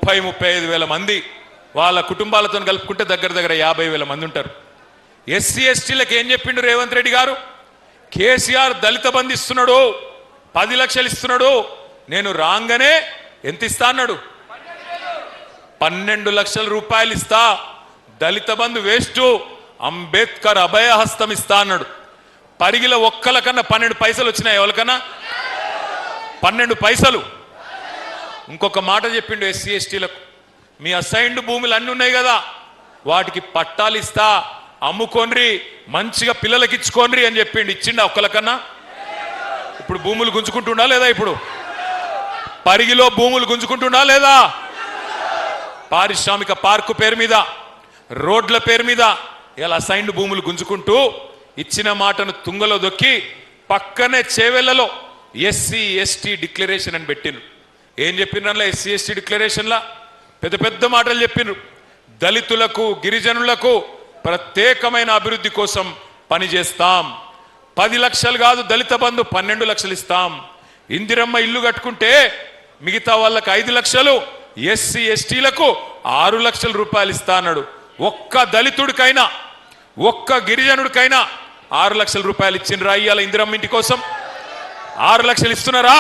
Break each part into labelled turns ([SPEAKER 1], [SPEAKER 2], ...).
[SPEAKER 1] 30-35 మంది వాళ్ళ కుటుంబాలతో కలుపుకుంటే దగ్గర 50,000 మంది ఉంటారు. ఎస్సీ ఎస్టీలకు ఏం చెప్పిండు రేవంత్ రెడ్డి గారు? కేసీఆర్ దళిత బంధు ఇస్తున్నాడు, 10 లక్షలు ఇస్తున్నాడు, నేను రాగానే ఎంత ఇస్తా అన్నాడు? 12 లక్షల రూపాయలు ఇస్తా, దళిత బంధు వేస్ట్, అంబేద్కర్ అభయహస్తం ఇస్తా అన్నాడు. పరిగిల ఒక్కల కన్నా 12 పైసలు వచ్చినాయి. ఎవరికన్నా 12 పైసలు. ఇంకొక మాట చెప్పిండు ఎస్సీ ఎస్టీలకు, మీ అసైన్డ్ భూములు అన్నీ ఉన్నాయి కదా, వాటికి పట్టాలు ఇస్తా, అమ్ముకోన్రి, మంచిగా పిల్లలకి ఇచ్చుకోన్రి అని చెప్పిండు. ఇచ్చిండా ఒక్కలకన్నా? ఇప్పుడు భూములు గుంజుకుంటుండా లేదా? ఇప్పుడు పరిగిలో భూములు గుంజుకుంటుండా లేదా? పారిశ్రామిక పార్కు పేరు మీద, రోడ్ల పేరు మీద ఇలా అసైన్డ్ భూములు గుంజుకుంటూ ఇచ్చిన మాటను తుంగలో దొక్కి పక్కనే చేవెళ్లలో ఎస్సీ ఎస్టీ డిక్లరేషన్ అని పెట్టిండ్రు. ఏం చెప్పినట్లా ఎస్సీ ఎస్టీ డిక్లరేషన్లా? పెద్ద మాటలు చెప్పినారు. దళితులకు గిరిజనులకు ప్రత్యేకమైన అభివృద్ధి కోసం పనిచేస్తాం, 10 లక్షలు కాదు దళిత బంధు 12 లక్షలు ఇస్తాం, ఇందిరమ్మ ఇల్లు కట్టుకుంటే మిగతా వాళ్ళకి 5 లక్షలు, ఎస్సీ ఎస్టీలకు 6 లక్షల రూపాయలు ఇస్తా అన్నాడు. ఒక్క దళితుడికైనా ఒక్క గిరిజనుడికైనా 6 లక్షల రూపాయలు ఇచ్చిండ్రా ఇయ్యాల ఇందిరమ్మ ఇంటి కోసం? 6 లక్షలు ఇస్తున్నారా?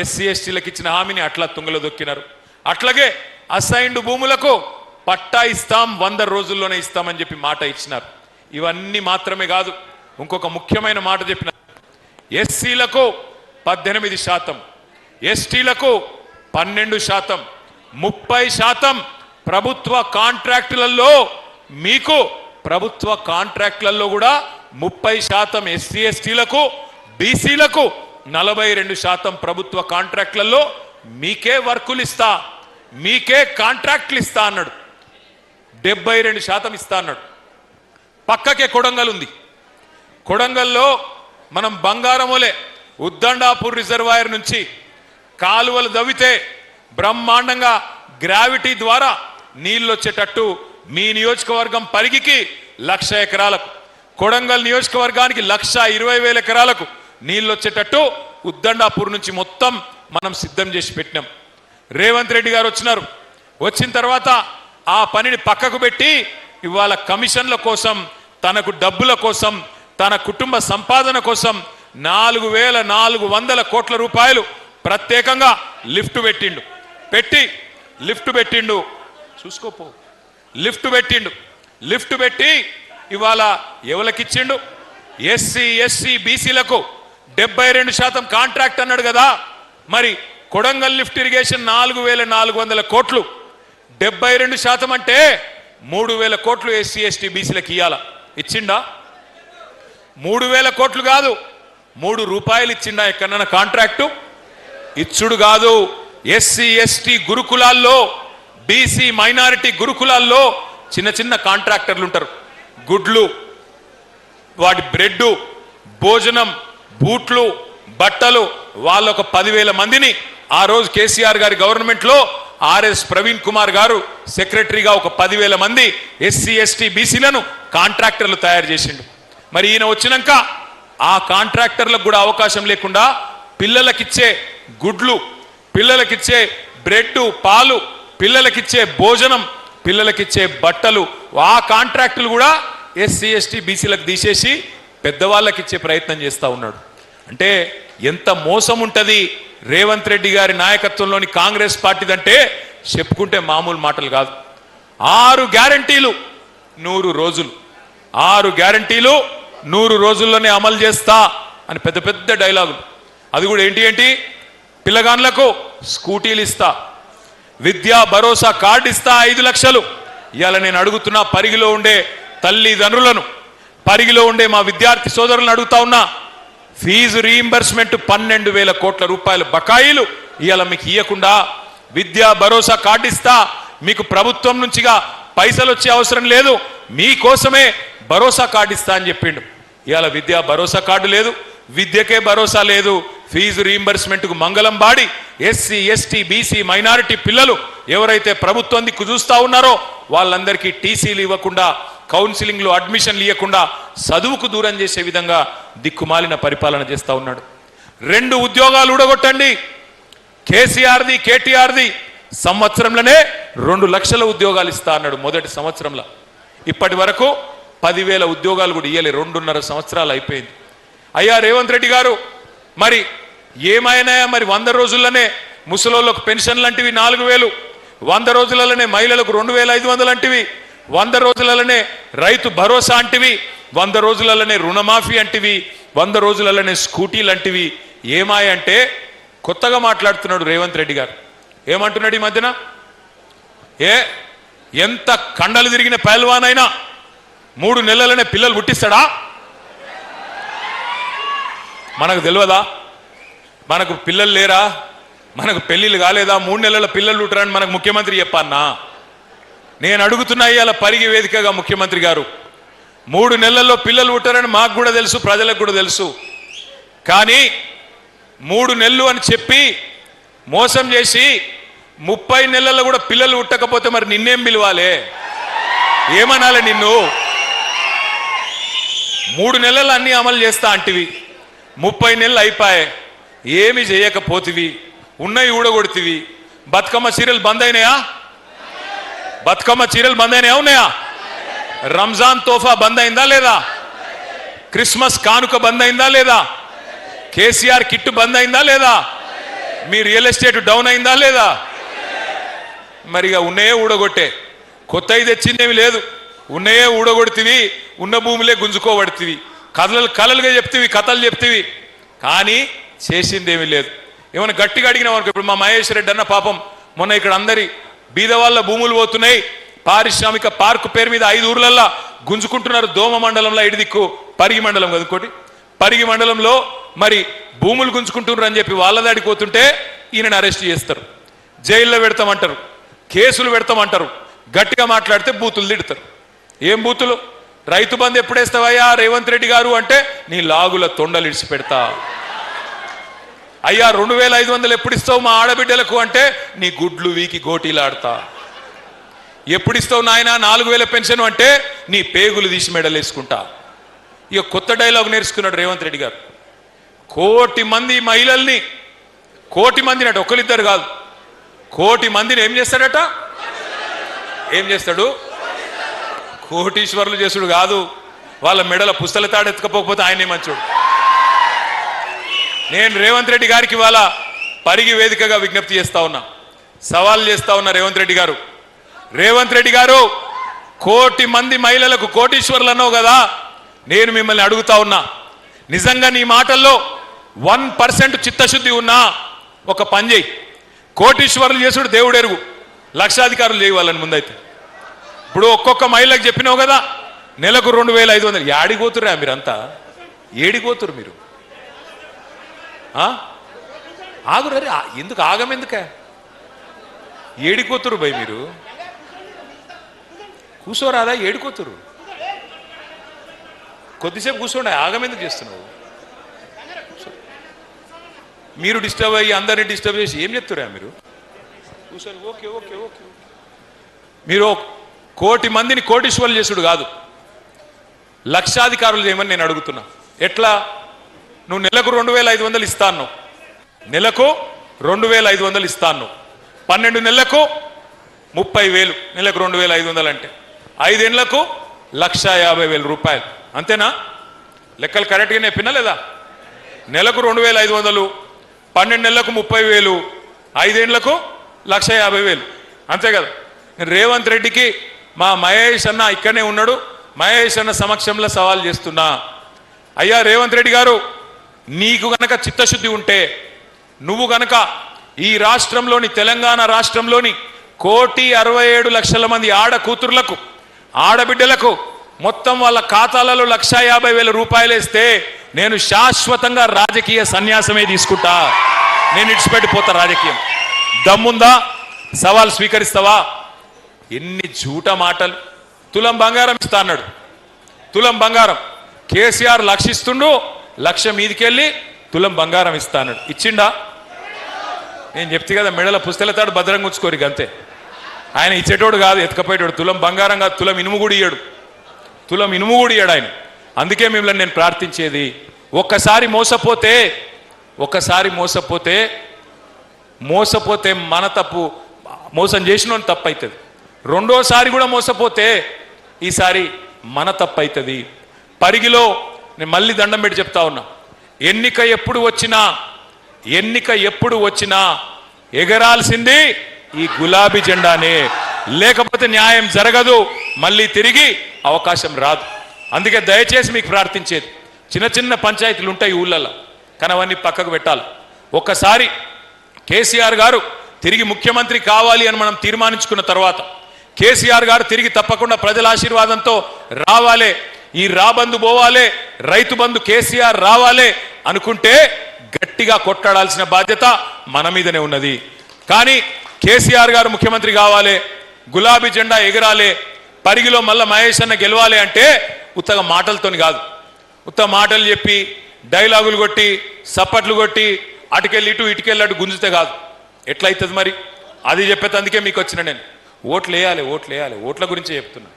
[SPEAKER 1] ఎస్సీ ఎస్టీలకు ఇచ్చిన హామీని అట్లా తుంగలో దొక్కినారు. అట్లాగే అసైన్డ్ భూములకు పట్టా ఇస్తాం, 100 రోజుల్లోనే ఇస్తామని చెప్పి మాట ఇచ్చినారు. ఇవన్నీ మాత్రమే కాదు, ఇంకొక ముఖ్యమైన మాట చెప్పిన, ఎస్సీలకు 18%, ఎస్టీలకు 12%, 30% ప్రభుత్వ కాంట్రాక్టులలో, మీకు ప్రభుత్వ కాంట్రాక్టులలో కూడా 30% ఎస్సీ ఎస్టీలకు, బీసీలకు 42% ప్రభుత్వ కాంట్రాక్టులలో మీకే వర్కులు ఇస్తా, మీకే కాంట్రాక్టులు ఇస్తా అన్నాడు. 72% ఇస్తా అన్నాడు. పక్కకే కొడంగల్ ఉంది. కొడంగల్లో మనం బంగారమోలే ఉద్దండాపూర్ రిజర్వాయర్ నుంచి కాలువలు దవ్వితే బ్రహ్మాండంగా గ్రావిటీ ద్వారా నీళ్ళు వచ్చేటట్టు మీ నియోజకవర్గం పరిగికి 1,00,000 ఎకరాలకు, కొడంగల్ నియోజకవర్గానికి 1,20,000 ఎకరాలకు నీళ్ళు వచ్చేటట్టు ఉద్దండాపూర్ నుంచి మొత్తం మనం సిద్ధం చేసి పెట్టినాం. రేవంత్ రెడ్డి గారు వచ్చినారు. వచ్చిన తర్వాత ఆ పనిని పక్కకు పెట్టి ఇవాళ కమిషన్ల కోసం, తనకు డబ్బుల కోసం, తన కుటుంబ సంపాదన కోసం 4,400 కోట్ల రూపాయలు ప్రత్యేకంగా లిఫ్ట్ పెట్టిండు. చూసుకోపో, లిఫ్ట్ పెట్టి ఇవాళ ఎవరికిచ్చిండు? ఎస్సీ ఎస్సీ బీసీలకు 72% కాంట్రాక్ట్ అన్నాడు కదా. మరి కొడంగల్ లిఫ్ట్ ఇరిగేషన్ 4,400 కోట్లు, 72% అంటే 3,000 కోట్లు ఎస్సీ ఎస్టీ బీసీలకు ఇయ్యాల. ఇచ్చిండా? 3,000 కోట్లు కాదు, 3 రూపాయలు ఇచ్చిండా ఎక్కడన్నా కాంట్రాక్టు? ఇచ్చుడు కాదు. ఎస్సీ ఎస్టీ గురుకులాల్లో, బీసీ మైనారిటీ గురుకులాల్లో చిన్న కాంట్రాక్టర్లు ఉంటారు. గుడ్లు, వాటి బ్రెడ్, భోజనం, బూట్లు, బట్టలు, వాళ్ళొక 10,000 మందిని ఆ రోజు కేసీఆర్ గారి గవర్నమెంట్లో ఆర్ఎస్ ప్రవీణ్ కుమార్ గారు సెక్రటరీగా ఒక 10,000 మంది ఎస్సీ ఎస్టీ బీసీలను కాంట్రాక్టర్లు తయారు చేసిండు. మరి ఈయన వచ్చినాక ఆ కాంట్రాక్టర్లకు కూడా అవకాశం లేకుండా పిల్లలకిచ్చే గుడ్లు, పిల్లలకిచ్చే బ్రెడ్, పాలు, పిల్లలకిచ్చే భోజనం, పిల్లలకిచ్చే బట్టలు, ఆ కాంట్రాక్టులు కూడా ఎస్సీ ఎస్టీ బీసీలకు తీసేసి పెద్దవాళ్ళకి ఇచ్చే ప్రయత్నం చేస్తూ ఉన్నాడు. అంటే ఎంత మోసం ఉంటుంది రేవంత్ రెడ్డి గారి నాయకత్వంలోని కాంగ్రెస్ పార్టీదంటే చెప్పుకుంటే మామూలు మాటలు కాదు. 6 గ్యారంటీలు 100 రోజులు, 6 గ్యారంటీలు 100 రోజుల్లోనే అమలు చేస్తా అని పెద్ద డైలాగులు. అది కూడా ఏంటి? పిల్లగాన్లకు స్కూటీలు ఇస్తా, విద్యా భరోసా కార్డు ఇస్తా 5 లక్షలు. ఇవాళ నేను అడుగుతున్నా పరిగిలో ఉండే తల్లిదండ్రులను, పరిగిలో ఉండే మా విద్యార్థి సోదరులను అడుగుతా ఉన్నా, ఫీజు రీయింబర్స్మెంట్ 12,000 కోట్ల రూపాయలు బకాయిలు ఇవాళ మీకు ఇవ్వకుండా విద్యా భరోసా కార్డు ఇస్తా, మీకు ప్రభుత్వం నుంచిగా పైసలు వచ్చే అవసరం లేదు, మీకోసమే భరోసా కార్డు ఇస్తా అని చెప్పిండు. ఇవాళ విద్యా భరోసా కార్డు లేదు, విద్యకే భరోసా లేదు. ఫీజు రీయింబర్స్మెంట్కు మంగళం body SC ST BC minority పిల్లలు ఎవరైతే ప్రభుత్వం దిక్కు చూస్తా ఉన్నారో వాళ్ళందరికీ టీసీలు ఇవ్వకుండా, కౌన్సిలింగ్లో అడ్మిషన్లు ఇవ్వకుండా చదువుకు దూరం చేసే విధంగా దిక్కుమాలిన పరిపాలన చేస్తూ ఉన్నాడు. 2 ఉద్యోగాలు ఊడగొట్టండి, కేసీఆర్ది కేటీఆర్ది సంవత్సరంలోనే 2 లక్షల ఉద్యోగాలు ఇస్తా అన్నాడు మొదటి సంవత్సరంలో. ఇప్పటి వరకు 10,000 ఉద్యోగాలు కూడా ఇయ్యలే. 2.5 సంవత్సరాలు అయిపోయింది. అయ్యా రేవంత్ రెడ్డి గారు, మరి ఏమైనా మరి 100 రోజుల్లోనే ముసలోళ్ళకు పెన్షన్లు అంటివి 4,000, 100 రోజులలోనే మహిళలకు 2,500 అంటివి, 100 రోజులలోనే రైతు భరోసా అంటివి, 100 రోజులలోనే రుణమాఫీ అంటివి, 100 రోజులలోనే స్కూటీలు అంటివి. ఏమాయంటే కొత్తగా మాట్లాడుతున్నాడు రేవంత్ రెడ్డి గారు. ఏమంటున్నాడు ఈ మధ్యన? ఎంత కండలు తిరిగిన పైల్వానైనా 3 నెలలనే పిల్లలు పుట్టిస్తాడా? మనకు తెలియదా? మనకు పిల్లలు లేరా? మనకు పెళ్లిళ్ళు కాలేదా? 3 నెలల పిల్లలు పుట్టరని మనకు ముఖ్యమంత్రి చెప్పన్నా? నేను అడుగుతున్నా ఇవాళ పరిగి వేదికగా ముఖ్యమంత్రి గారు, 3 నెలల్లో పిల్లలు పుట్టారని మాకు కూడా తెలుసు, ప్రజలకు కూడా తెలుసు. కానీ 3 నెలలు అని చెప్పి మోసం చేసి 30 నెలల్లో కూడా పిల్లలు పుట్టకపోతే మరి నిన్నేం పిలవాలే? ఏమనాలి నిన్ను? 3 నెలలు అన్ని అమలు చేస్తా అంటివి, 30 నెలలు అయిపోయాయి, ఏమి చేయకపోతివి, ఉన్నవి ఊడగొడుతీవి. బతుకమ్మ చీరలు బంద్ అయినాయా? బతుకమ్మ చీరలు బంద్ అయినాయా? ఉన్నాయా? రంజాన్ తోఫా బంద్ అయిందా లేదా? క్రిస్మస్ కానుక బంద్ అయిందా లేదా? కేసీఆర్ కిట్టు బంద్ అయిందా లేదా? మీ రియల్ ఎస్టేట్ డౌన్ అయిందా లేదా? మరిగా ఉన్నాయే ఊడగొట్టే, కొత్తవి తెచ్చిందేమి లేదు. ఉన్నాయే ఊడగొడుతీవి, ఉన్న భూములే గుంజుకోబడుతీవి, కలలుగా చెప్తీవి, కథలు చెప్తీవి, కానీ చేసిందేమీ లేదు. ఏమైనా గట్టిగా అడిగినా మనకు. ఇప్పుడు మా మహేష్ రెడ్డి అన్న పాపం మొన్న ఇక్కడ అందరి బీదవాళ్ళ భూములు పోతున్నాయి, పారిశ్రామిక పార్కు పేరు మీద 5 ఊర్లల్లో గుంజుకుంటున్నారు. దోమ మండలంలో ఇడిదిక్కు పరిగి మండలం కదుకోటి, పరిగి మండలంలో మరి భూములు గుంజుకుంటున్నారు అని చెప్పి వాళ్ళ దాడికి పోతుంటే ఈయనను అరెస్ట్ చేస్తారు, జైల్లో పెడతామంటారు, కేసులు పెడతామంటారు. గట్టిగా మాట్లాడితే బూతులు తిడతారు. ఏం బూతులు? రైతు బంధు ఎప్పుడేస్తావయ్యా రేవంత్ రెడ్డి గారు అంటే నీ లాగుల తొండలు ఇడిచి పెడతా. అయ్యా 2,500 ఎప్పుడు ఇస్తావు మా ఆడబిడ్డలకు అంటే నీ గుడ్లు వీకి గోటీలాడతా. ఎప్పుడు ఇస్తావు నాయన 4,000 పెన్షన్ అంటే నీ పేగులు తీసి మెడలేసుకుంటా. ఇక కొత్త డైలాగ్ నేర్చుకున్నాడు రేవంత్ రెడ్డి గారు. 1,000,000 మంది మహిళల్ని, 1,000,000 మందిని అట, ఒకరిద్దరు కాదు, 1,000,000 మందిని ఏం చేస్తాడట? ఏం చేస్తాడు? కోటీశ్వరులు చేసుడు కాదు, వాళ్ళ మెడల పుస్తల తాడు ఎత్తుకపోకపోతే ఆయనే మంచోడు. నేను రేవంత్ రెడ్డి గారికి వాళ్ళ పరిగి వేదికగా విజ్ఞప్తి చేస్తా ఉన్నా, సవాల్ చేస్తా ఉన్నా. రేవంత్ రెడ్డి గారు, రేవంత్ రెడ్డి గారు 1,000,000 మంది మహిళలకు కోటీశ్వరులు అన్నావు కదా, నేను మిమ్మల్ని అడుగుతా ఉన్నా, నిజంగా నీ మాటల్లో 1% చిత్తశుద్ధి ఉన్నా ఒక పని చేయి. కోటీశ్వరులు చేసుడు దేవుడు ఎరుగు, లక్షాధికారులు చేయవాలని ముందైతే. ఇప్పుడు ఒక్కొక్క మహిళకు చెప్పినావు కదా నెలకు 2,500. ఏడిపోతురా మీరంతా? ఏడిపోతురు మీరు? ఆగురే, ఎందుకు ఆగమెందుక? ఏడిపోతురు భయ్ మీరు? కూర్చోరాదా? ఏడిపోతురు, కొద్దిసేపు కూర్చోండి. ఆగమెందుకు చేస్తున్నావు? మీరు డిస్టర్బ్ అయ్యి అందరినీ డిస్టర్బ్ చేసి ఏం చెప్తురా మీరు? కూర్చొని ఓకే ఓకే ఓకే. మీరు 1,000,000 మందిని కోటీశ్వరులు చేసుడు కాదు, లక్షాధికారులు చేయమని నేను అడుగుతున్నా. ఎట్లా? నువ్వు నెలకు 2,500 ఇస్తాను, నెలకు 2,500 ఇస్తాను, 12 నెలలకు 30,000, నెలకు 2,500 అంటే 5 ఏళ్లకు 1,50,000 రూపాయలు. అంతేనా? లెక్కలు కరెక్ట్గానే చెప్పినా లేదా? నెలకు 2,500, 12 నెలలకు 30,000, 5 ఏళ్లకు 1,50,000. అంతే కదా? రేవంత్ రెడ్డికి మా మహేష్ అన్న ఇక్కడనే ఉన్నాడు, మహేష్ అన్న సమక్షంలో సవాల్ చేస్తున్నా. అయ్యా రేవంత్ రెడ్డి గారు, నీకు గనక చిత్తశుద్ధి ఉంటే, నువ్వు గనక ఈ రాష్ట్రంలోని, తెలంగాణ రాష్ట్రంలోని 1,67,00,000 మంది ఆడ కూతుర్లకు, ఆడబిడ్డలకు మొత్తం వాళ్ళ ఖాతాలలో 1,50,000 రూపాయలు వేస్తే నేను శాశ్వతంగా రాజకీయ సన్యాసమే తీసుకుంటా. నేను ఇడిచిపెట్టిపోతా రాజకీయం. దమ్ముందా? సవాల్ స్వీకరిస్తావా? ఎన్ని జూట మాటలు. తులం బంగారం ఇస్తా అన్నాడు, తులం బంగారం. కేసీఆర్ 1,00,000 ఇస్తుండు, 1,00,000 మీదికెళ్ళి తులం బంగారం ఇస్తా అన్నాడు. ఇచ్చిండా? నేను చెప్తే కదా మెడల పుస్తలతాడు భద్రంగా ఉంచుకోరు. అంతే. ఆయన ఇచ్చేటోడు కాదు, ఎత్తుకపోయేటోడు. తులం బంగారం కాదు, తులం ఇనుము కూడా ఇయ్యాడు, తులం ఇనుము కూడా ఇయ్యాడు ఆయన. అందుకే మిమ్మల్ని నేను ప్రార్థించేది, ఒక్కసారి మోసపోతే మన తప్పు, మోసం చేసిన తప్పు అవుతుంది. రెండోసారి కూడా మోసపోతే ఈసారి మన తప్పు అవుతుంది. పరిగిలో నేను మళ్ళీ దండం పెట్టి చెప్తా ఉన్నా, ఎన్నిక ఎప్పుడు వచ్చినా ఎగరాల్సింది ఈ గులాబీ జెండానే, లేకపోతే న్యాయం జరగదు, మళ్ళీ తిరిగి అవకాశం రాదు. అందుకే దయచేసి మీకు ప్రార్థించేది, చిన్న చిన్న పంచాయతీలు ఉంటాయి ఊళ్ళల్లో, కానీ అవన్నీ పక్కకు పెట్టాలి. ఒక్కసారి కేసీఆర్ గారు తిరిగి ముఖ్యమంత్రి కావాలి అని మనం తీర్మానించుకున్న తర్వాత, కేసీఆర్ గారు తిరిగి తప్పకుండా ప్రజల ఆశీర్వాదంతో రావాలే, ఈ రాబందు పోవాలే, రైతు బంధు కేసీఆర్ రావాలే అనుకుంటే గట్టిగా కొట్టాడాల్సిన బాధ్యత మన మీదనే ఉన్నది. కానీ కేసీఆర్ గారు ముఖ్యమంత్రి కావాలి, గులాబీ జెండా ఎగరాలే, పరిగిలో మళ్ళా మహేష్ అన్న గెలవాలి అంటే ఉత్తగా మాటలతోని కాదు, ఉత్తగా మాటలు చెప్పి డైలాగులు కొట్టి సప్పట్లు కొట్టి అటుకెళ్ళి ఇటుకెళ్ళి అటు గుంజితే కాదు. ఎట్లయితుంది మరి? అది చెప్పేందుకే మీకు వచ్చిన నేను. ఓట్లు వేయాలి, ఓట్ల గురించే చెప్తున్నా.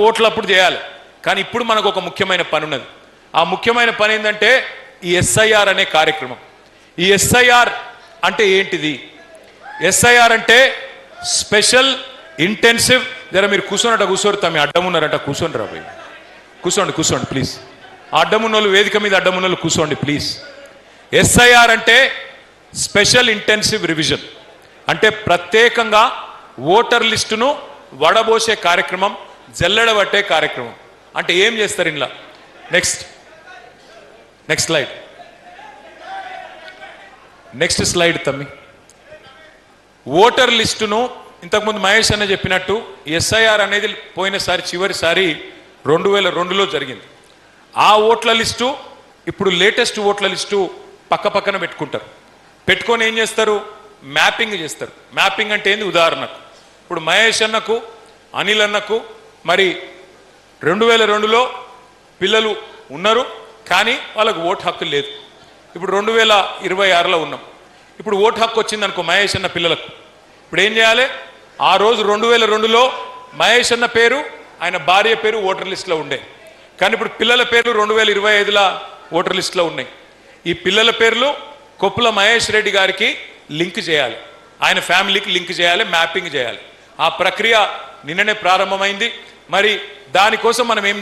[SPEAKER 1] ఓట్లప్పుడు చేయాలి. కానీ ఇప్పుడు మనకు ఒక ముఖ్యమైన పని ఉన్నది. ఆ ముఖ్యమైన పని ఏంటంటే ఈ ఎస్ఐఆర్ అనే కార్యక్రమం. ఈ ఎస్ఐఆర్ అంటే ఏంటిది? ఎస్ఐఆర్ అంటే స్పెషల్ ఇంటెన్సివ్. జర మీరు కూర్చోరు, తమ అడ్డం ఉన్నారంట, కూర్చోండి రా భయ్, కూర్చోండి ప్లీజ్. ఆ అడ్డమున్నోళ్ళు, వేదిక మీద అడ్డమున్నోళ్ళు కూర్చోండి ప్లీజ్. ఎస్ఐఆర్ అంటే స్పెషల్ ఇంటెన్సివ్ రివిజన్, అంటే ప్రత్యేకంగా ఓటర్ లిస్టును వడబోసే కార్యక్రమం, జల్లెడబట్టే కార్యక్రమం. అంటే ఏం చేస్తారు ఇంట్లో? నెక్స్ట్ స్లైడ్ తమ్మి. ఓటర్ లిస్టును ఇంతకుముందు మహేష్ అన్న చెప్పినట్టు ఎస్ఐఆర్ అనేది పోయినసారి చివరిసారి 2002లో జరిగింది. ఆ ఓట్ల లిస్టు ఇప్పుడు లేటెస్ట్ ఓట్ల లిస్టు పక్కన పెట్టుకుంటారు. పెట్టుకొని ఏం చేస్తారు? మ్యాపింగ్ చేస్తారు. మ్యాపింగ్ అంటే ఏంది? ఉదాహరణకు ఇప్పుడు మహేష్ అన్నకు, అనిల్ అన్నకు మరి 2002లో పిల్లలు ఉన్నారు, కానీ వాళ్ళకు ఓటు హక్కు లేదు. ఇప్పుడు 2026లో ఉన్నాం. ఇప్పుడు ఓటు హక్కు వచ్చింది అనుకో మహేష్ అన్న పిల్లలకు. ఇప్పుడు ఏం చేయాలి? ఆ రోజు 2002లో మహేష్ అన్న పేరు, ఆయన భార్య పేరు ఓటర్ లిస్టులో ఉండే, కానీ ఇప్పుడు పిల్లల పేర్లు 2025లో ఓటర్ లిస్టులో ఉన్నాయి. ఈ పిల్లల పేర్లు కొప్పుల మహేష్ రెడ్డి గారికి లింక్ చేయాలి, ఆయన ఫ్యామిలీకి లింక్ చేయాలి, మ్యాపింగ్ చేయాలి. ఆ ప్రక్రియ నిన్ననే ప్రారంభమైంది. మరి దానికోసం మనం ఏం